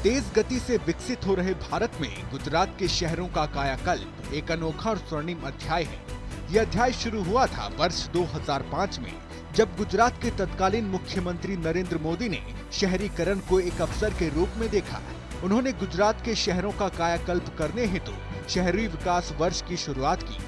तेज गति से विकसित हो रहे भारत में गुजरात के शहरों का कायाकल्प एक अनोखा और स्वर्णिम अध्याय है। यह अध्याय शुरू हुआ था वर्ष 2005 में, जब गुजरात के तत्कालीन मुख्यमंत्री नरेंद्र मोदी ने शहरीकरण को एक अवसर के रूप में देखा। उन्होंने गुजरात के शहरों का कायाकल्प करने हेतु शहरी विकास वर्ष की शुरुआत की।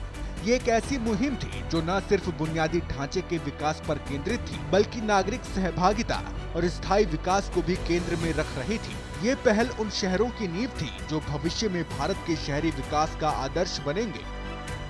ये एक ऐसी मुहिम थी जो न सिर्फ बुनियादी ढांचे के विकास पर केंद्रित थी, बल्कि नागरिक सहभागिता और स्थायी विकास को भी केंद्र में रख रही थी। ये पहल उन शहरों की नींव थी जो भविष्य में भारत के शहरी विकास का आदर्श बनेंगे।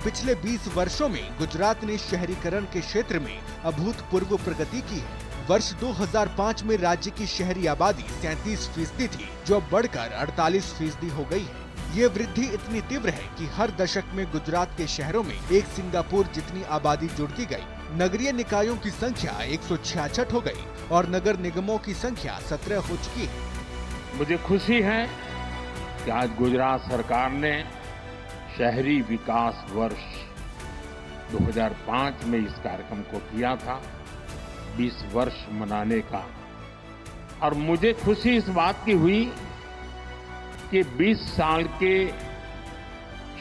पिछले 20 वर्षों में गुजरात ने शहरीकरण के क्षेत्र में अभूतपूर्व प्रगति की है। वर्ष 2005 में राज्य की शहरी आबादी 37% थी, जो अब बढ़कर 48% हो गई है। ये वृद्धि इतनी तीव्र है कि हर दशक में गुजरात के शहरों में एक सिंगापुर जितनी आबादी जुड़ती गई। नगरीय निकायों की संख्या 166 हो गई और नगर निगमों की संख्या 17 हो चुकी है। मुझे खुशी है कि आज गुजरात सरकार ने शहरी विकास वर्ष 2005 में इस कार्यक्रम को किया था, 20 वर्ष मनाने का। और मुझे खुशी इस बात की हुई कि 20 साल के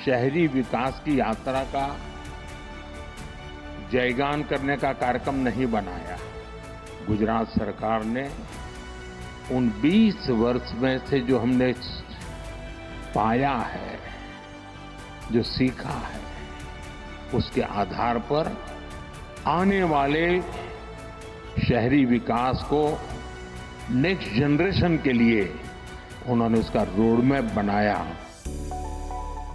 शहरी विकास की यात्रा का जयगान करने का कार्यक्रम नहीं बनाया। गुजरात सरकार ने उन 20 वर्ष में से जो हमने पाया है, जो सीखा है, उसके आधार पर आने वाले शहरी विकास को नेक्स्ट जनरेशन के लिए उन्होंने उसका रोड मैप बनाया।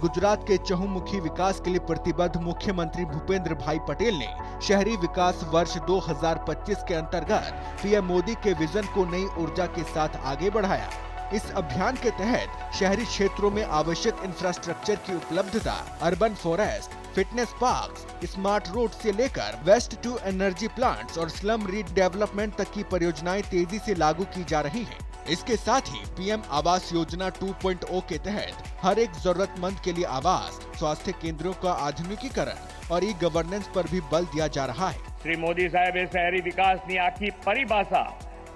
गुजरात के चहुमुखी विकास के लिए प्रतिबद्ध मुख्यमंत्री भूपेंद्र भाई पटेल ने शहरी विकास वर्ष 2025 के अंतर्गत पीएम मोदी के विजन को नई ऊर्जा के साथ आगे बढ़ाया। इस अभियान के तहत शहरी क्षेत्रों में आवश्यक इंफ्रास्ट्रक्चर की उपलब्धता, urban forest, fitness parks, smart road से लेकर वेस्ट टू एनर्जी प्लांट्स और स्लम रीडेवलपमेंट तक की परियोजनाएं तेजी से लागू की जा रही हैं। इसके साथ ही पीएम आवास योजना 2.0 के तहत हर एक जरूरतमंद के लिए आवास, स्वास्थ्य केंद्रों का आधुनिकीकरण और ई-गवर्नेंस पर भी बल दिया जा रहा है। श्री मोदी साहेबे शहरी विकासની આખી પરિભાષા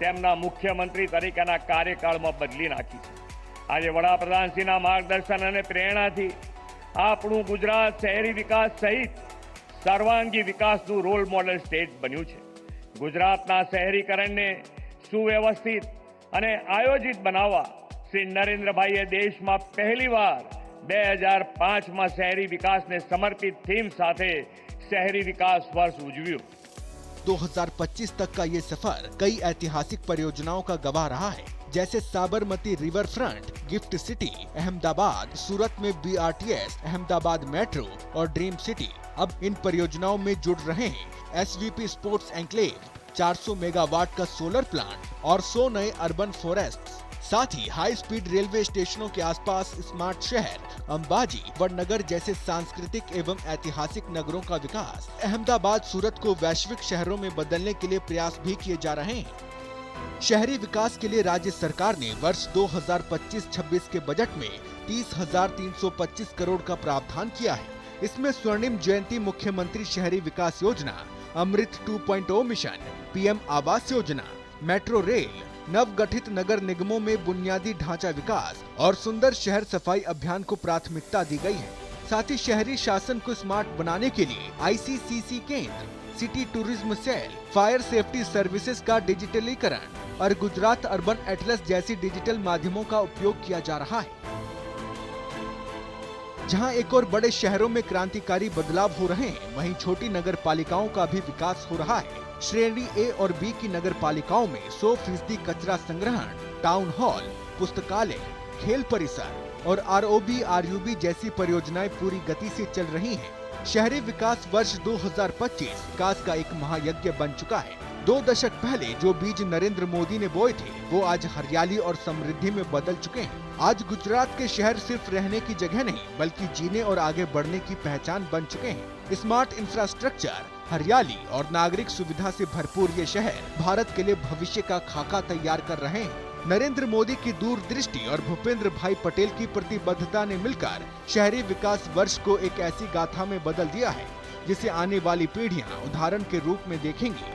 તેમના મુખ્યમંત્રી તરીકેના કાર્યકાળમાં બદલી નાખી છે। આજે વડાપ્રધાનશ્રીના માર્ગદર્શન અને પ્રેરણાથી આપણું ગુજરાત શહેરી વિકાસ સહિત સર્વાંગી વિકાસનું રોલ મોડેલ સ્ટેટ બન્યું છે। ગુજરાતના શહેરીકરણને સુવ્યવસ્થિત અને આયોજિત બનાવવા શ્રી નરેન્દ્રભાઈએ દેશમાં પહેલીવાર 2005 માં શહેરી વિકાસને સમર્પિત થીમ સાથે शहरी विकास वर्ष उजव्યું। 2025 तक का ये सफर कई ऐतिहासिक परियोजनाओं का गवाह रहा है, जैसे Sabarmati river front, gift city Ahmedabad, Surat में BRTS, अहमदाबाद मेट्रो और ड्रीम सिटी। अब इन परियोजनाओं में जुड़ रहे हैं SVP स्पोर्ट्स एन्क्लेव, 400 मेगावाट का सोलर प्लांट और 100 नए अर्बन फॉरेस्ट। साथ ही हाई स्पीड रेलवे स्टेशनों के आसपास स्मार्ट शहर, अंबाजी, वडनगर जैसे सांस्कृतिक एवं ऐतिहासिक नगरों का विकास। अहमदाबाद, सूरत को वैश्विक शहरों में बदलने के लिए प्रयास भी किए जा रहे हैं। शहरी विकास के लिए राज्य सरकार ने वर्ष 2025-26 के बजट में 30,325 करोड़ का प्रावधान किया है। इसमें स्वर्णिम जयंती मुख्यमंत्री शहरी विकास योजना, अमृत 2.0 mission, PM Awas Yojana, metro rail, नव गठित नगर निगमों में बुनियादी ढांचा विकास और सुंदर शहर सफाई अभियान को प्राथमिकता दी गई है। साथ ही शहरी शासन को स्मार्ट बनाने के लिए ICCC केंद्र, city tourism cell, fire safety services का डिजिटलीकरण और गुजरात अर्बन एटलस जैसी डिजिटल माध्यमों का उपयोग किया जा रहा है। जहां एक और बड़े शहरों में क्रांतिकारी बदलाव हो रहे हैं, वहीं छोटी नगर पालिकाओं का भी विकास हो रहा है। श्रेणी A और B की नगर पालिकाओं में 100% कचरा संग्रहण, टाउन हॉल, पुस्तकालय, खेल परिसर और ROB-RUB जैसी परियोजनाएं पूरी गति से चल रही हैं। शहरी विकास वर्ष 2025 विकास का एक महायज्ञ बन चुका है। 2 दशक पहले जो बीज नरेंद्र मोदी ने बोए थे, वो आज हरियाली और समृद्धि में बदल चुके हैं। आज गुजरात के शहर सिर्फ रहने की जगह नहीं, बल्कि जीने और आगे बढ़ने की पहचान बन चुके हैं। स्मार्ट इंफ्रास्ट्रक्चर, हरियाली और नागरिक सुविधा से भरपूर ये शहर भारत के लिए भविष्य का खाका तैयार कर रहे हैं। नरेंद्र मोदी की दूरदृष्टि और भूपेंद्र भाई पटेल की प्रतिबद्धता ने मिलकर शहरी विकास वर्ष को एक ऐसी गाथा में बदल दिया है, जिसे आने वाली पीढ़ियां उदाहरण के रूप में देखेंगी।